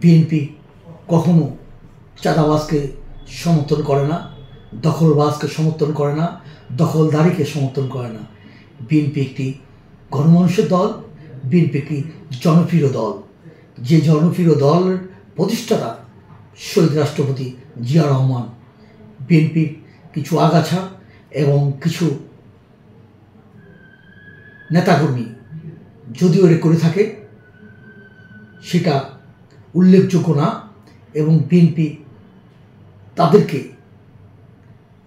BNP কখনো চাঁদাবাজকে সমর্থন করে না, দখলবাজকে সমর্থন করে না, দখলদারিকে সমর্থন করে না। বিএনপি একটি গণমানুষের দল, বিএনপি একটি জনপ্রিয় দল। যে জনপ্রিয় দলের প্রতিষ্ঠাতা শহীদ রাষ্ট্রপতি জিয়া রহমান। বিএনপির কিছু আগাছা এবং কিছু নেতাকর্মী যদিও এটা করে থাকে সেটা উল্লেখযোগ্য না, এবং বিএনপি তাদেরকে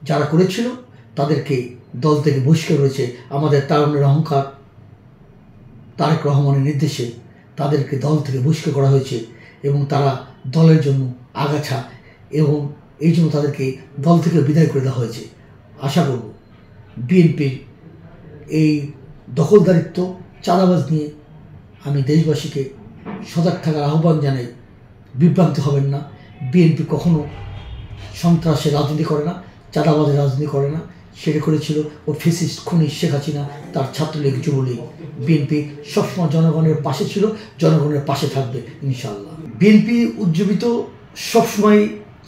যারা করেছিল তাদেরকে দল থেকে বহিষ্কার করেছে। আমাদের তারুণের অহংকার তারেক রহমানের নির্দেশে তাদেরকে দল থেকে বহিষ্কার করা হয়েছে, এবং তারা দলের জন্য আগাছা, এবং এই জন্য তাদেরকে দল থেকে বিদায় করে দেওয়া হয়েছে। আশা করব বিএনপির এই দখলদারিত্ব, চাঁদাবাজ নিয়ে আমি দেশবাসীকে সজাগ থাকার আহ্বান জানাই। বিভ্রান্তি হবেন না। বিএনপি কখনো সন্ত্রাসের রাজনীতি করে না, চাঁদাবাজের রাজনীতি করে না। সেটা করেছিল ও ফ্যাসিস্ট খুনি শেখ হাসিনা, তার ছাত্রলীগ, যুবলীগ। বিএনপি সবসময় জনগণের পাশে ছিল, জনগণের পাশে থাকবে ইনশাআল্লাহ। বিএনপি উজ্জীবিত সবসময়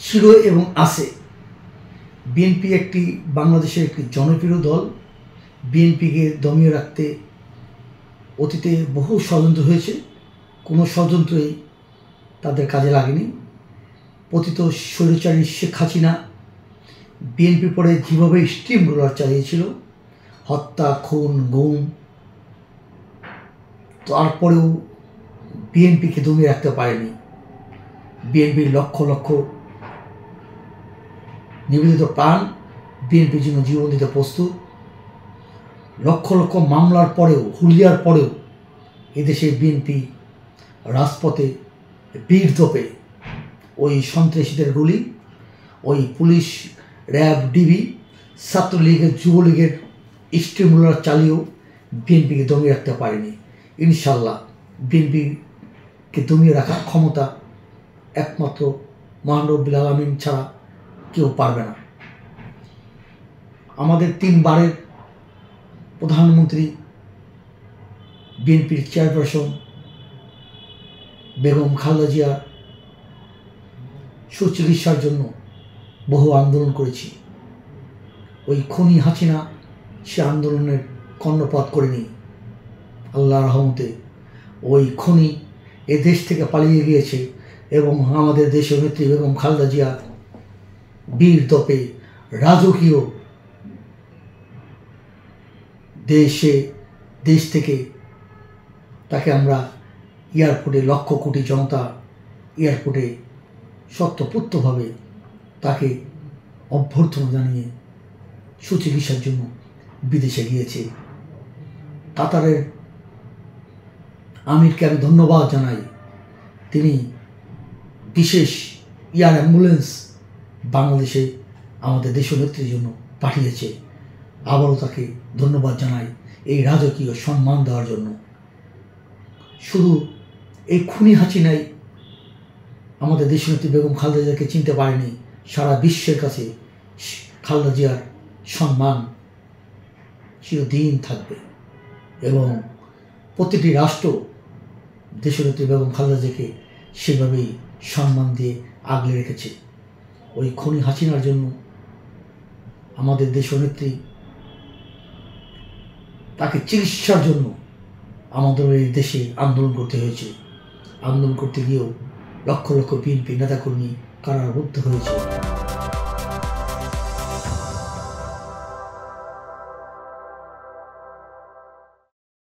ছিল এবং আছে। বিএনপি একটি বাংলাদেশের একটি জনপ্রিয় দল। বিএনপিকে দমিয়ে রাখতে অতীতে বহু ষড়যন্ত্র হয়েছে, কোনো ষড়যন্ত্রই তাদের কাজে লাগেনি। পতিত স্বৈরাচারী শেখ হাসিনা বিএনপির পরে যেভাবে স্টিম রোলার চালিয়েছিল, হত্যা, খুন, গুম, তারপরেও বিএনপিকে দমিয়ে রাখতে পারেনি। বিএনপির লক্ষ লক্ষ নিবেদিত প্রাণ বিএনপির জন্য জীবন দিতে প্রস্তুত। লক্ষ লক্ষ মামলার পরেও, হুলিয়ার পরেও এদেশে বিএনপি রাজপথে বীর দপে ওই সন্ত্রাসীদের গুলি, ওই পুলিশ, র্যাব, ডিবি, ছাত্রলীগের, যুবলীগের স্টিমুলার চালিয়েও বিএনপিকে দমিয়ে রাখতে পারেনি। ইনশাল্লাহ বিএনপিকে দমিয়ে রাখার ক্ষমতা একমাত্র মহান রব্বুল আলামিন ছাড়া কেউ পারবে না। আমাদের 3 বারের প্রধানমন্ত্রী, বিএনপির চেয়ারপারসন বেগম খালেদা জিয়া সুচিকিৎসার জন্য বহু আন্দোলন করেছি। ওই খুনি হাসিনা সে আন্দোলনের কর্ণপাত করেনি। আল্লাহর রহমতে ওই খুনি এ দেশ থেকে পালিয়ে গিয়েছে, এবং আমাদের দেশের নেত্রী বেগম খালেদা জিয়া বীর দপে রাজকীয় দেশ থেকে তাকে আমরা এয়ারপোর্টে, লক্ষ কোটি জনতা এয়ারপোর্টে স্বতঃস্ফূর্তভাবে তাকে অভ্যর্থনা জানিয়ে সুচিকিৎসার জন্য বিদেশে গিয়েছে। কাতারের আমিরকে আমি ধন্যবাদ জানাই। তিনি বিশেষ এয়ার অ্যাম্বুলেন্স বাংলাদেশে আমাদের দেশনেত্রীর জন্য পাঠিয়েছে। আবারও তাকে ধন্যবাদ জানাই এই রাজকীয় সম্মান দেওয়ার জন্য। শুধু এই খুনি হাসিনাই আমাদের দেশনেত্রী বেগম খালেদা জিয়াকে চিনতে পারেনি। সারা বিশ্বের কাছে খালেদা জিয়ার সম্মান চিরদিন থাকবে, এবং প্রতিটি রাষ্ট্র দেশনেত্রী বেগম খালেদা জিয়াকে সেভাবেই সম্মান দিয়ে আগলে রেখেছে। ওই খুনি হাসিনার জন্য আমাদের দেশনেত্রী তাকে চিকিৎসার জন্য আমাদের এই দেশে আন্দোলন করতে হয়েছে। আন্দোলন করতে গিয়েও লক্ষ লক্ষ বিএনপি নেতাকর্মী কারারুদ্ধ হয়েছে।